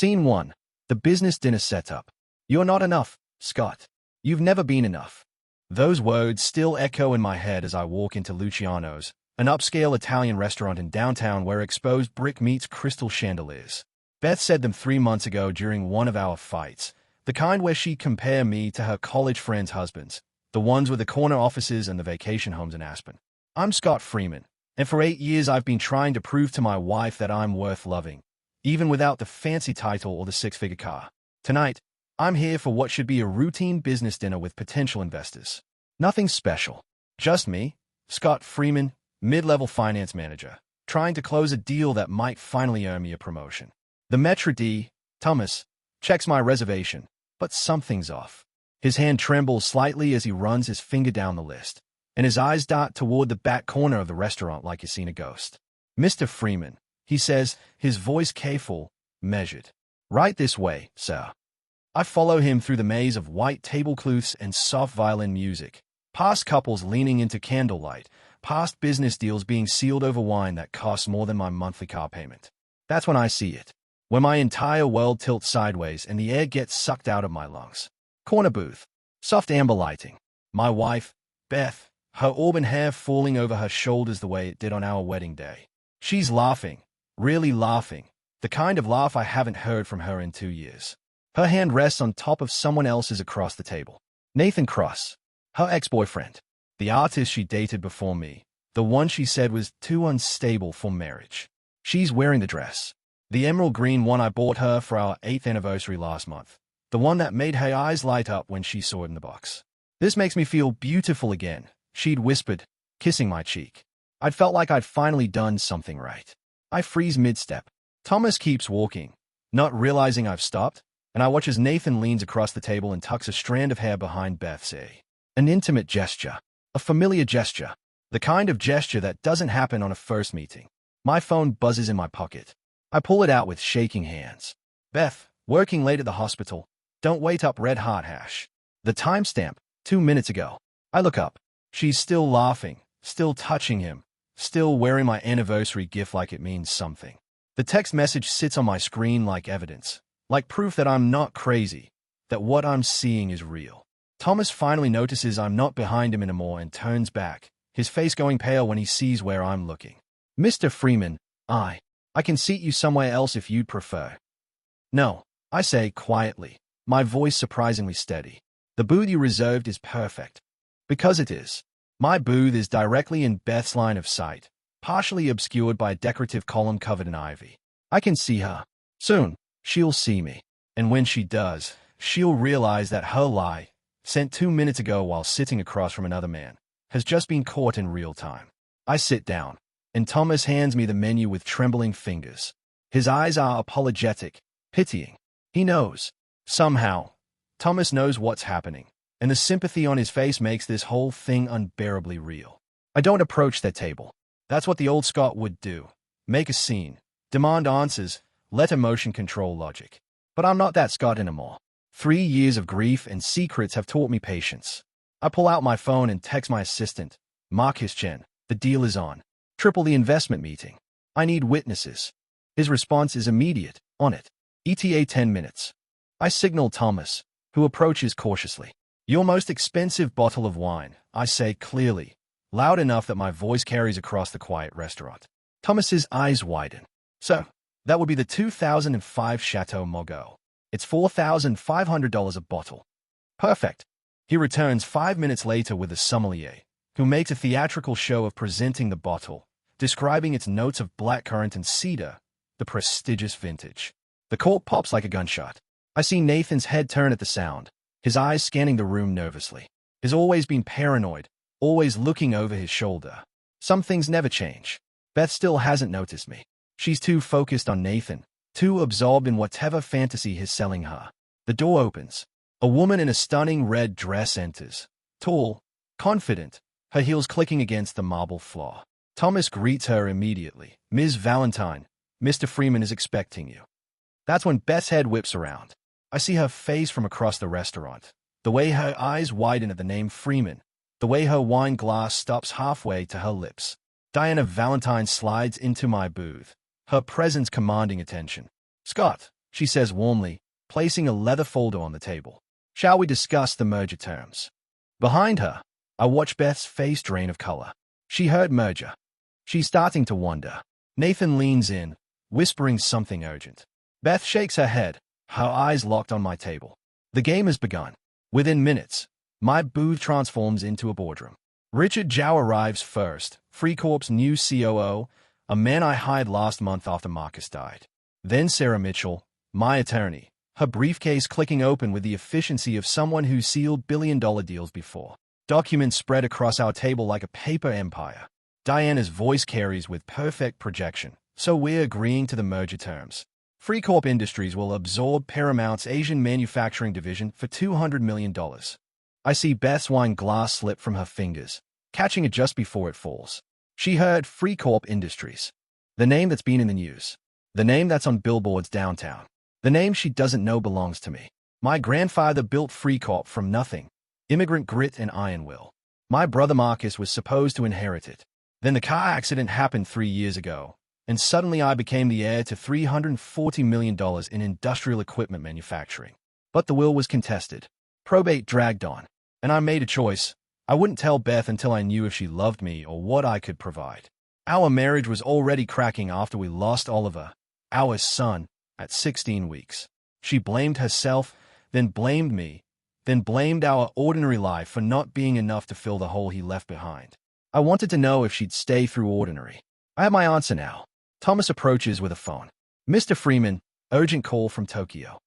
Scene 1. The business dinner setup. You're not enough, Scott. You've never been enough. Those words still echo in my head as I walk into Luciano's, an upscale Italian restaurant in downtown where exposed brick meets crystal chandeliers. Beth said them 3 months ago during one of our fights, the kind where she'd compare me to her college friends' husbands, the ones with the corner offices and the vacation homes in Aspen. I'm Scott Freeman, and for 8 years I've been trying to prove to my wife that I'm worth loving, even without the fancy title or the six-figure car. Tonight, I'm here for what should be a routine business dinner with potential investors. Nothing special. Just me, Scott Freeman, mid-level finance manager, trying to close a deal that might finally earn me a promotion. The maitre d', Thomas, checks my reservation, but something's off. His hand trembles slightly as he runs his finger down the list, and his eyes dart toward the back corner of the restaurant like he's seen a ghost. Mr. Freeman, he says, his voice careful, measured. Right this way, sir. I follow him through the maze of white tablecloths and soft violin music, past couples leaning into candlelight, past business deals being sealed over wine that costs more than my monthly car payment. That's when I see it, when my entire world tilts sideways and the air gets sucked out of my lungs. Corner booth, soft amber lighting. My wife, Beth, her auburn hair falling over her shoulders the way it did on our wedding day. She's laughing, really laughing, the kind of laugh I haven't heard from her in 2 years. Her hand rests on top of someone else's across the table. Nathan Cross, her ex-boyfriend, the artist she dated before me, the one she said was too unstable for marriage. She's wearing the dress, the emerald green one I bought her for our 8th anniversary last month, the one that made her eyes light up when she saw it in the box. This makes me feel beautiful again, she'd whispered, kissing my cheek. I'd felt like I'd finally done something right. I freeze mid-step. Thomas keeps walking, not realizing I've stopped, and I watch as Nathan leans across the table and tucks a strand of hair behind Beth's ear. An intimate gesture, a familiar gesture, the kind of gesture that doesn't happen on a first meeting. My phone buzzes in my pocket. I pull it out with shaking hands. Beth, working late at the hospital. Don't wait up, red heart hash. The timestamp, 2 minutes ago. I look up. She's still laughing, still touching him, still wearing my anniversary gift like it means something. The text message sits on my screen like evidence, like proof that I'm not crazy, that what I'm seeing is real. Thomas finally notices I'm not behind him anymore and turns back, his face going pale when he sees where I'm looking. Mr. Freeman, I can seat you somewhere else if you'd prefer. No, I say quietly, my voice surprisingly steady. The booth you reserved is perfect. Because it is. My booth is directly in Beth's line of sight, partially obscured by a decorative column covered in ivy. I can see her. Soon, she'll see me. And when she does, she'll realize that her lie, sent 2 minutes ago while sitting across from another man, has just been caught in real time. I sit down, and Thomas hands me the menu with trembling fingers. His eyes are apologetic, pitying. He knows. Somehow, Thomas knows what's happening, and the sympathy on his face makes this whole thing unbearably real. I don't approach their table. That's what the old Scott would do. Make a scene, demand answers, let emotion control logic. But I'm not that Scott anymore. 3 years of grief and secrets have taught me patience. I pull out my phone and text my assistant, Marcus Chen. The deal is on. Triple the investment meeting. I need witnesses. His response is immediate, on it. ETA 10 minutes. I signal Thomas, who approaches cautiously. Your most expensive bottle of wine, I say clearly, loud enough that my voice carries across the quiet restaurant. Thomas's eyes widen. So, that would be the 2005 Chateau Margaux. It's $4,500 a bottle. Perfect. He returns 5 minutes later with a sommelier, who makes a theatrical show of presenting the bottle, describing its notes of blackcurrant and cedar, the prestigious vintage. The cork pops like a gunshot. I see Nathan's head turn at the sound, his eyes scanning the room nervously. He's always been paranoid, always looking over his shoulder. Some things never change. Beth still hasn't noticed me. She's too focused on Nathan, too absorbed in whatever fantasy he's selling her. The door opens. A woman in a stunning red dress enters. Tall, confident, her heels clicking against the marble floor. Thomas greets her immediately. Ms. Valentine, Mr. Freeman is expecting you. That's when Beth's head whips around. I see her face from across the restaurant. The way her eyes widen at the name Freeman. The way her wine glass stops halfway to her lips. Diana Valentine slides into my booth, her presence commanding attention. Scott, she says warmly, placing a leather folder on the table. Shall we discuss the merger terms? Behind her, I watch Beth's face drain of color. She heard merger. She's starting to wonder. Nathan leans in, whispering something urgent. Beth shakes her head, her eyes locked on my table. The game has begun. Within minutes, my booth transforms into a boardroom. Richard Zhao arrives first, FreeCorp's new COO, a man I hired last month after Marcus died. Then Sarah Mitchell, my attorney, her briefcase clicking open with the efficiency of someone who sealed billion-dollar deals before. Documents spread across our table like a paper empire. Diana's voice carries with perfect projection, so we're agreeing to the merger terms. FreeCorp Industries will absorb Paramount's Asian manufacturing division for $200 million. I see Beth's wine glass slip from her fingers, catching it just before it falls. She heard FreeCorp Industries. The name that's been in the news. The name that's on billboards downtown. The name she doesn't know belongs to me. My grandfather built FreeCorp from nothing. Immigrant grit and iron will. My brother Marcus was supposed to inherit it. Then the car accident happened 3 years ago, and suddenly I became the heir to $340 million in industrial equipment manufacturing. But the will was contested. Probate dragged on, and I made a choice. I wouldn't tell Beth until I knew if she loved me or what I could provide. Our marriage was already cracking after we lost Oliver, our son, at 16 weeks. She blamed herself, then blamed me, then blamed our ordinary life for not being enough to fill the hole he left behind. I wanted to know if she'd stay through ordinary. I have my answer now. Thomas approaches with a phone. Mr. Freeman, urgent call from Tokyo.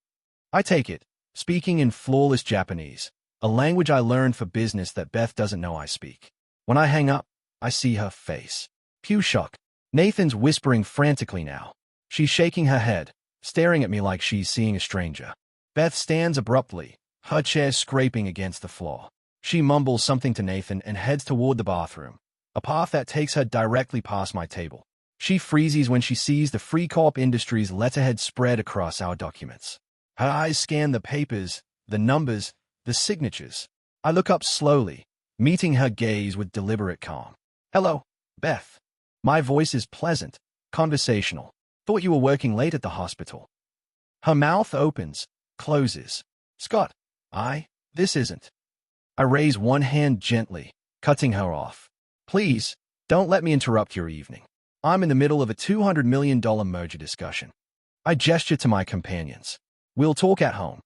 I take it, speaking in flawless Japanese, a language I learned for business that Beth doesn't know I speak. When I hang up, I see her face. Pure shock. Nathan's whispering frantically now. She's shaking her head, staring at me like she's seeing a stranger. Beth stands abruptly, her chair scraping against the floor. She mumbles something to Nathan and heads toward the bathroom, a path that takes her directly past my table. She freezes when she sees the FreeCorp Industries letterhead spread across our documents. Her eyes scan the papers, the numbers, the signatures. I look up slowly, meeting her gaze with deliberate calm. Hello, Beth. My voice is pleasant, conversational. Thought you were working late at the hospital. Her mouth opens, closes. Scott, this isn't. I raise one hand gently, cutting her off. Please, don't let me interrupt your evening. I'm in the middle of a $200 million merger discussion. I gesture to my companions. We'll talk at home.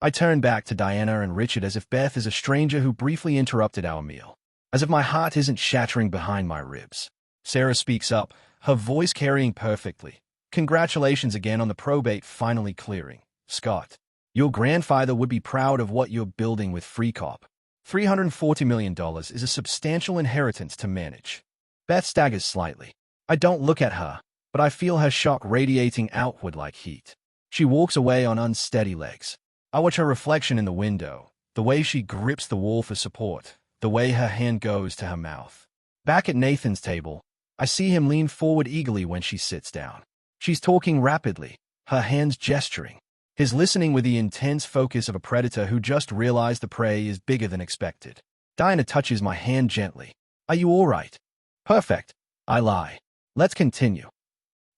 I turn back to Diana and Richard as if Beth is a stranger who briefly interrupted our meal, as if my heart isn't shattering behind my ribs. Sarah speaks up, her voice carrying perfectly. Congratulations again on the probate finally clearing. Scott, your grandfather would be proud of what you're building with FreeCorp. $340 million is a substantial inheritance to manage. Beth staggers slightly. I don't look at her, but I feel her shock radiating outward like heat. She walks away on unsteady legs. I watch her reflection in the window, the way she grips the wall for support, the way her hand goes to her mouth. Back at Nathan's table, I see him lean forward eagerly when she sits down. She's talking rapidly, her hands gesturing. He's listening with the intense focus of a predator who just realized the prey is bigger than expected. Diana touches my hand gently. Are you all right? Perfect. I lie. Let's continue.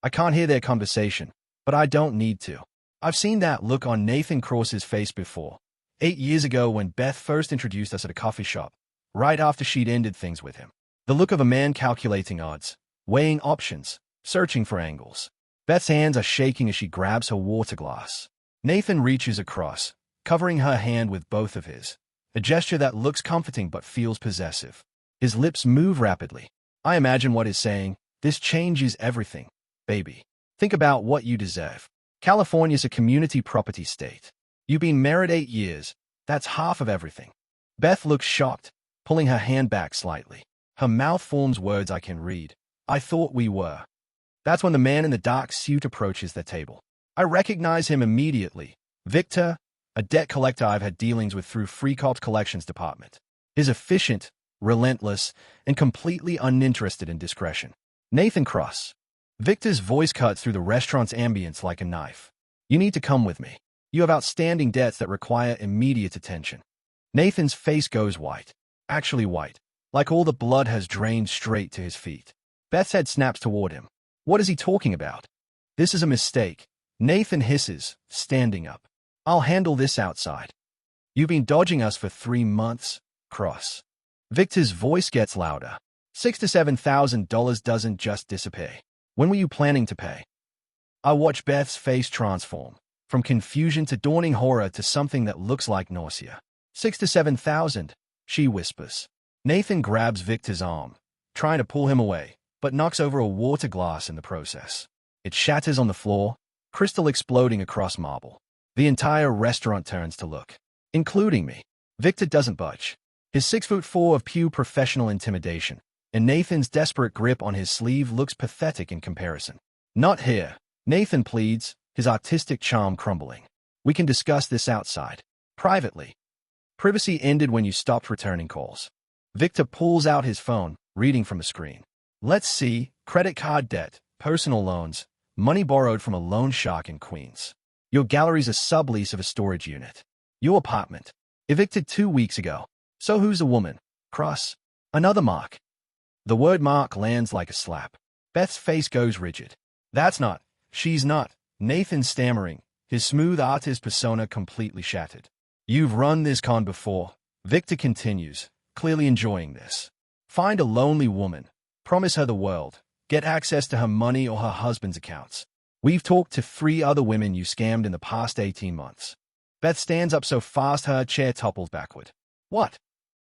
I can't hear their conversation, but I don't need to. I've seen that look on Nathan Cross's face before. 8 years ago when Beth first introduced us at a coffee shop, right after she'd ended things with him. The look of a man calculating odds, weighing options, searching for angles. Beth's hands are shaking as she grabs her water glass. Nathan reaches across, covering her hand with both of his, a gesture that looks comforting but feels possessive. His lips move rapidly. I imagine what he's saying. This changes everything, baby. Think about what you deserve. California's a community property state. You've been married 8 years. That's half of everything. Beth looks shocked, pulling her hand back slightly. Her mouth forms words I can read. I thought we were. That's when the man in the dark suit approaches the table. I recognize him immediately. Victor, a debt collector I've had dealings with through FreeCorp's collections department. Is efficient, relentless, and completely uninterested in discretion. Nathan Cross. Victor's voice cuts through the restaurant's ambience like a knife. You need to come with me. You have outstanding debts that require immediate attention. Nathan's face goes white. Actually white. Like all the blood has drained straight to his feet. Beth's head snaps toward him. What is he talking about? This is a mistake. Nathan hisses, standing up. I'll handle this outside. You've been dodging us for 3 months, Cross. Victor's voice gets louder. $6,000 to $7,000 doesn't just disappear. When were you planning to pay? I watch Beth's face transform, from confusion to dawning horror to something that looks like nausea. 6 to 7,000, she whispers. Nathan grabs Victor's arm, trying to pull him away, but knocks over a water glass in the process. It shatters on the floor, crystal exploding across marble. The entire restaurant turns to look, including me. Victor doesn't budge. His 6'4" of pure professional intimidation, and Nathan's desperate grip on his sleeve looks pathetic in comparison. Not here, Nathan pleads, his artistic charm crumbling. We can discuss this outside. Privately. Privacy ended when you stopped returning calls. Victor pulls out his phone, reading from the screen. Let's see, credit card debt, personal loans, money borrowed from a loan shark in Queens. Your gallery's a sublease of a storage unit. Your apartment. Evicted 2 weeks ago. So who's the woman? Cross. Another mark. The word mark lands like a slap. Beth's face goes rigid. That's not. She's not. Nathan's stammering, his smooth artist persona completely shattered. You've run this con before. Victor continues, clearly enjoying this. Find a lonely woman. Promise her the world. Get access to her money or her husband's accounts. We've talked to 3 other women you scammed in the past 18 months. Beth stands up so fast her chair topples backward. What?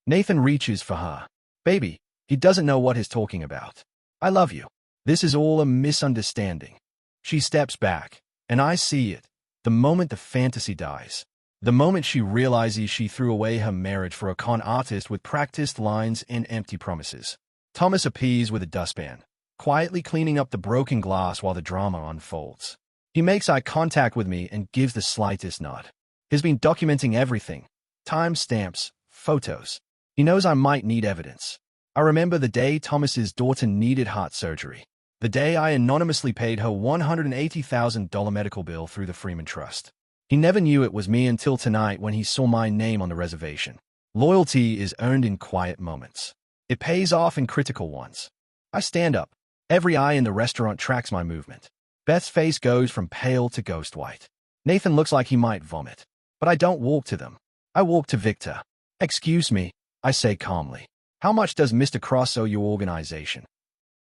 Nathan reaches for her. Baby, he doesn't know what he's talking about. I love you. This is all a misunderstanding. She steps back, and I see it. The moment the fantasy dies. The moment she realizes she threw away her marriage for a con artist with practiced lines and empty promises. Thomas appears with a dustpan, quietly cleaning up the broken glass while the drama unfolds. He makes eye contact with me and gives the slightest nod. He's been documenting everything. Timestamps, photos. He knows I might need evidence. I remember the day Thomas's daughter needed heart surgery. The day I anonymously paid her $180,000 medical bill through the Freeman Trust. He never knew it was me until tonight when he saw my name on the reservation. Loyalty is earned in quiet moments. It pays off in critical ones. I stand up. Every eye in the restaurant tracks my movement. Beth's face goes from pale to ghost white. Nathan looks like he might vomit. But I don't walk to them. I walk to Victor. Excuse me, I say calmly. How much does Mr. Cross owe your organization?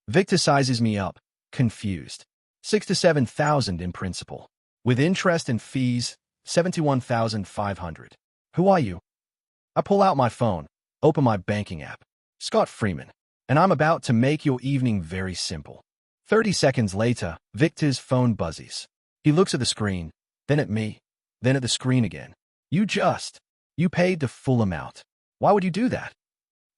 Victor sizes me up, confused. 6 to 7,000 in principal. With interest and fees, 71,500. Who are you? I pull out my phone, open my banking app. Scott Freeman. And I'm about to make your evening very simple. 30 seconds later, Victor's phone buzzes. He looks at the screen, then at me, then at the screen again. You paid the full amount. Why would you do that?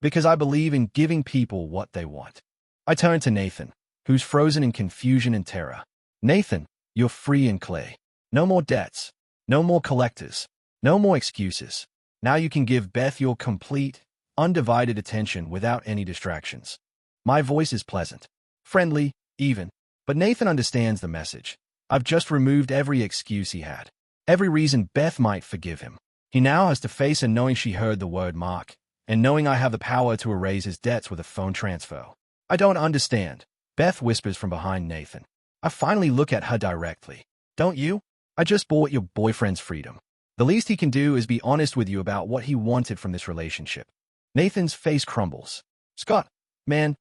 Because I believe in giving people what they want. I turn to Nathan, who's frozen in confusion and terror. Nathan, you're free and clear. No more debts. No more collectors. No more excuses. Now you can give Beth your complete, undivided attention without any distractions. My voice is pleasant, friendly, even. But Nathan understands the message. I've just removed every excuse he had. Every reason Beth might forgive him. He now has to face her knowing she heard the word mark, and knowing I have the power to erase his debts with a phone transfer. I don't understand, Beth whispers from behind Nathan. I finally look at her directly. Don't you? I just bought your boyfriend's freedom. The least he can do is be honest with you about what he wanted from this relationship. Nathan's face crumbles. Scott, man,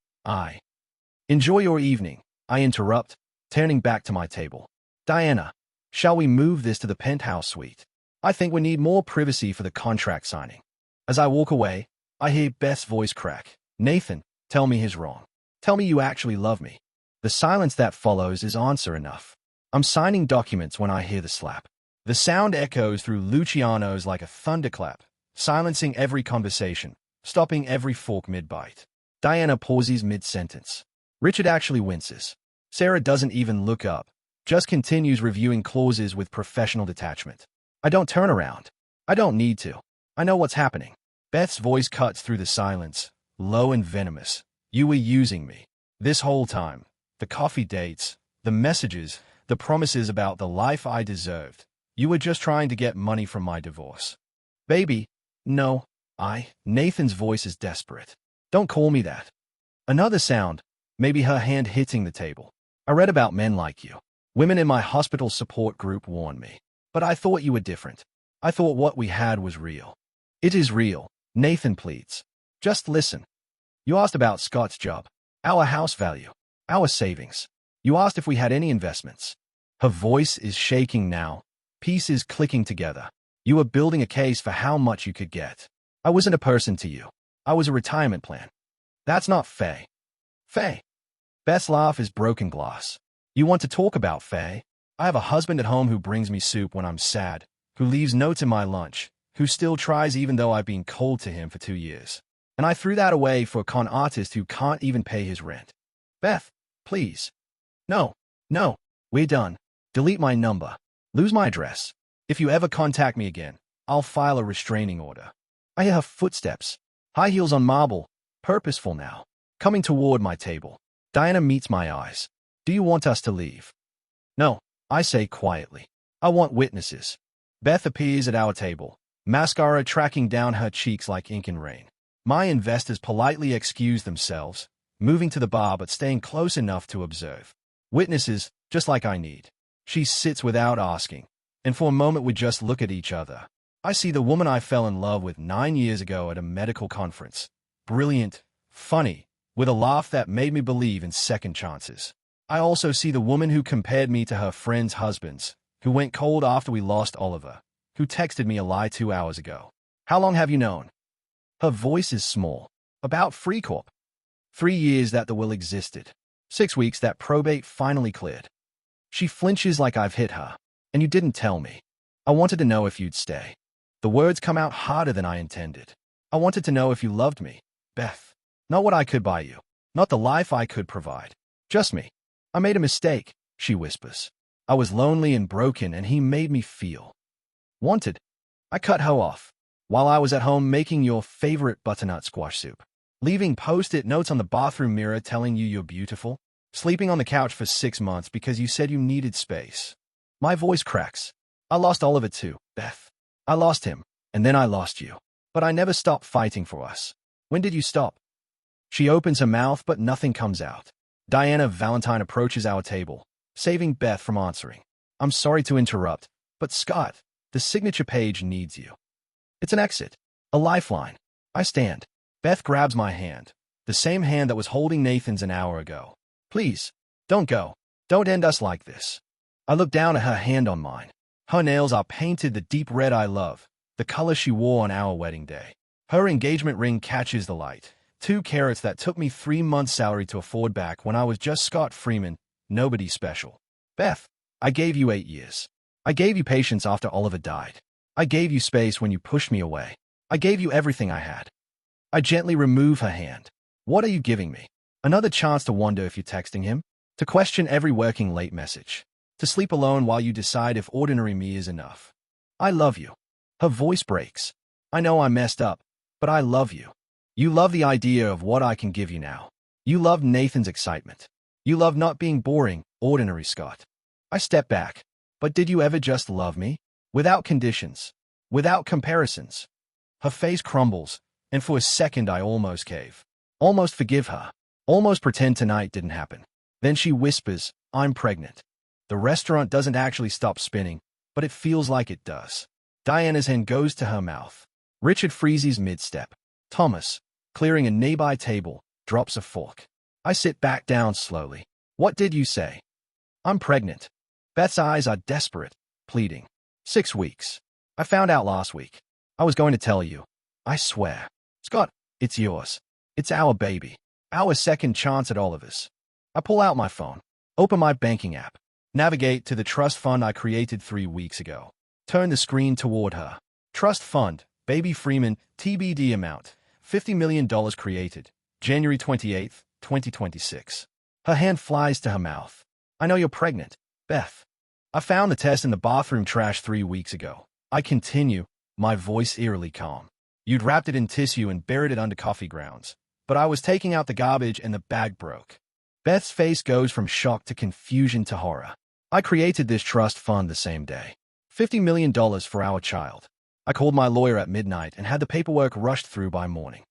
enjoy your evening, I interrupt, turning back to my table. Diana, shall we move this to the penthouse suite? I think we need more privacy for the contract signing. As I walk away, I hear Beth's voice crack. Nathan, tell me he's wrong. Tell me you actually love me. The silence that follows is answer enough. I'm signing documents when I hear the slap. The sound echoes through Luciano's like a thunderclap, silencing every conversation, stopping every fork mid-bite. Diana pauses mid-sentence. Richard actually winces. Sarah doesn't even look up, just continues reviewing clauses with professional detachment. I don't turn around. I don't need to. I know what's happening. Beth's voice cuts through the silence, low and venomous. You were using me. This whole time. The coffee dates, the messages, the promises about the life I deserved. You were just trying to get money from my divorce. Baby, no, Nathan's voice is desperate. Don't call me that. Another sound, maybe her hand hitting the table. I read about men like you. Women in my hospital support group warned me. But I thought you were different. I thought what we had was real. It is real, Nathan pleads. Just listen. You asked about Scott's job, our house value, our savings. You asked if we had any investments. Her voice is shaking now, pieces clicking together. You were building a case for how much you could get. I wasn't a person to you. I was a retirement plan. That's not Faye. Faye. Beth's laugh is broken glass. You want to talk about Faye? I have a husband at home who brings me soup when I'm sad, who leaves notes in my lunch, who still tries even though I've been cold to him for 2 years. And I threw that away for a con artist who can't even pay his rent. Beth, please. No, we're done. Delete my number. Lose my address. If you ever contact me again, I'll file a restraining order. I hear her footsteps, high heels on marble, purposeful now, coming toward my table. Diana meets my eyes. Do you want us to leave? No, I say quietly. I want witnesses. Beth appears at our table, mascara tracking down her cheeks like ink in rain. My investors politely excuse themselves, moving to the bar but staying close enough to observe. Witnesses, just like I need. She sits without asking, and for a moment we just look at each other. I see the woman I fell in love with 9 years ago at a medical conference. Brilliant, funny, with a laugh that made me believe in second chances. I also see the woman who compared me to her friends' husbands, who went cold after we lost Oliver, who texted me a lie 2 hours ago. How long have you known? Her voice is small. About FreeCorp. 3 years that the will existed. 6 weeks that probate finally cleared. She flinches like I've hit her. And you didn't tell me. I wanted to know if you'd stay. The words come out harder than I intended. I wanted to know if you loved me, Beth. Not what I could buy you. Not the life I could provide. Just me. I made a mistake, she whispers. I was lonely and broken and he made me feel wanted. I cut her off while I was at home making your favorite butternut squash soup, leaving post-it notes on the bathroom mirror telling you you're beautiful, sleeping on the couch for 6 months because you said you needed space. My voice cracks. I lost Oliver too, Beth. I lost him, and then I lost you. But I never stopped fighting for us. When did you stop? She opens her mouth, but nothing comes out. Diana Valentine approaches our table, saving Beth from answering. I'm sorry to interrupt, but Scott, the signature page needs you. It's an exit, a lifeline. I stand. Beth grabs my hand, the same hand that was holding Nathan's an hour ago. Please, don't go. Don't end us like this. I look down at her hand on mine. Her nails are painted the deep red I love, the color she wore on our wedding day. Her engagement ring catches the light. 2 carats that took me 3 months' salary to afford back when I was just Scott Freeman, nobody special. Beth, I gave you 8 years. I gave you patience after Oliver died. I gave you space when you pushed me away. I gave you everything I had. I gently remove her hand. What are you giving me? Another chance to wonder if you're texting him? To question every working late message? To sleep alone while you decide if ordinary me is enough? I love you. Her voice breaks. I know I messed up, but I love you. You love the idea of what I can give you now. You love Nathan's excitement. You love not being boring, ordinary Scott. I step back. But did you ever just love me? Without conditions. Without comparisons. Her face crumbles, and for a second I almost cave. Almost forgive her. Almost pretend tonight didn't happen. Then she whispers, I'm pregnant. The restaurant doesn't actually stop spinning, but it feels like it does. Diana's hand goes to her mouth. Richard freezes mid-step. Thomas, clearing a nearby table, drops a fork. I sit back down slowly. What did you say? I'm pregnant. Beth's eyes are desperate, pleading. 6 weeks. I found out last week. I was going to tell you. I swear. Scott, it's yours. It's our baby. Our second chance at Oliver's. I pull out my phone. Open my banking app. Navigate to the trust fund I created 3 weeks ago. Turn the screen toward her. Trust fund, Baby Freeman, TBD amount, $50 million created, January 28, 2026. Her hand flies to her mouth. I know you're pregnant, Beth. I found the test in the bathroom trash 3 weeks ago. I continue, my voice eerily calm. You'd wrapped it in tissue and buried it under coffee grounds. But I was taking out the garbage and the bag broke. Beth's face goes from shock to confusion to horror. I created this trust fund the same day. $50 million for our child. I called my lawyer at midnight and had the paperwork rushed through by morning.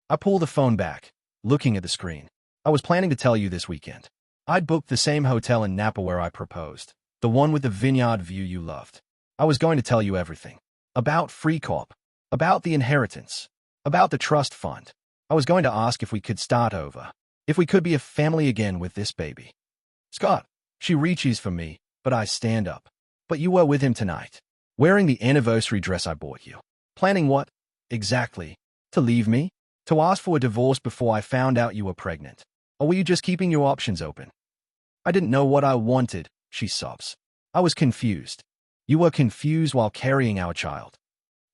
I pulled the phone back, looking at the screen. I was planning to tell you this weekend. I'd booked the same hotel in Napa where I proposed. The one with the vineyard view you loved. I was going to tell you everything. About Free Corp. About the inheritance. About the trust fund. I was going to ask if we could start over. If we could be a family again with this baby. Scott. She reaches for me, but I stand up. But you were with him tonight. Wearing the anniversary dress I bought you. Planning what? Exactly. To leave me? To ask for a divorce before I found out you were pregnant? Or were you just keeping your options open? I didn't know what I wanted, she sobs. I was confused. You were confused while carrying our child.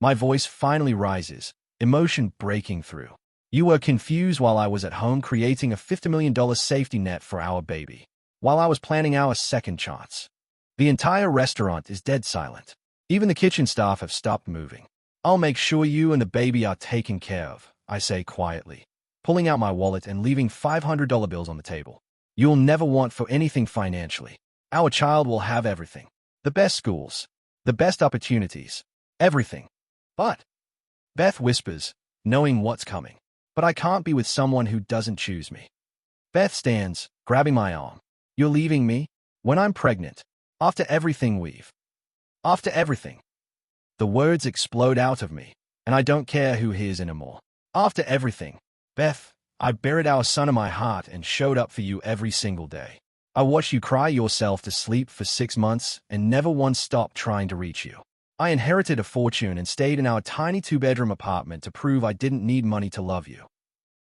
My voice finally rises, emotion breaking through. You were confused while I was at home creating a $50 million safety net for our baby. While I was planning our second chance. The entire restaurant is dead silent. Even the kitchen staff have stopped moving. I'll make sure you and the baby are taken care of, I say quietly, pulling out my wallet and leaving $500 bills on the table. You'll never want for anything financially. Our child will have everything. The best schools. The best opportunities. Everything. But, Beth whispers, knowing what's coming. But I can't be with someone who doesn't choose me. Beth stands, grabbing my arm. You're leaving me? When I'm pregnant? After everything we've. After everything. The words explode out of me, and I don't care who hears anymore. After everything. Beth, I buried our son in my heart and showed up for you every single day. I watched you cry yourself to sleep for 6 months and never once stopped trying to reach you. I inherited a fortune and stayed in our tiny 2-bedroom apartment to prove I didn't need money to love you.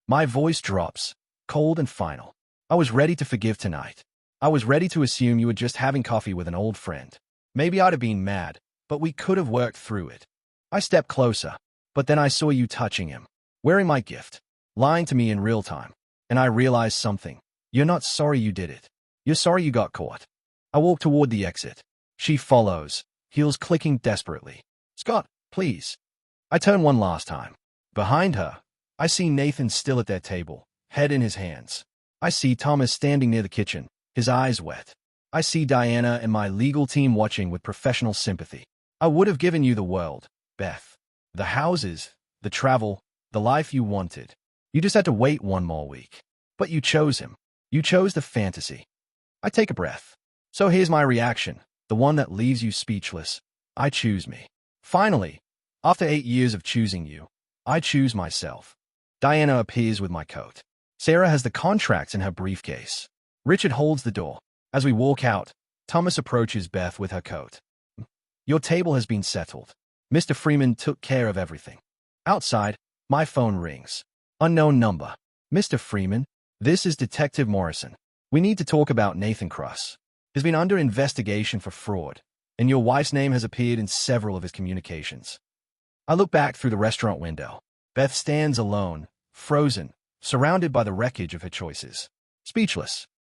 My voice drops, cold and final. I was ready to forgive tonight. I was ready to assume you were just having coffee with an old friend. Maybe I'd have been mad, but we could have worked through it. I stepped closer, but then I saw you touching him, wearing my gift, lying to me in real time, and I realized something. You're not sorry you did it. You're sorry you got caught. I walk toward the exit. She follows, heels clicking desperately. Scott, please. I turn one last time. Behind her, I see Nathan still at their table, head in his hands. I see Thomas standing near the kitchen, his eyes wet. I see Diana and my legal team watching with professional sympathy. I would have given you the world, Beth. The houses, the travel, the life you wanted. You just had to wait one more week. But you chose him. You chose the fantasy. I take a breath. So here's my reaction, the one that leaves you speechless. I choose me. Finally, after 8 years of choosing you, I choose myself. Diana appears with my coat. Sarah has the contracts in her briefcase. Richard holds the door. As we walk out, Thomas approaches Beth with her coat. Your table has been settled. Mr. Freeman took care of everything. Outside, my phone rings. Unknown number. Mr. Freeman, this is Detective Morrison. We need to talk about Nathan Cross. He's been under investigation for fraud, and your wife's name has appeared in several of his communications. I look back through the restaurant window. Beth stands alone, frozen, surrounded by the wreckage of her choices. Speechless.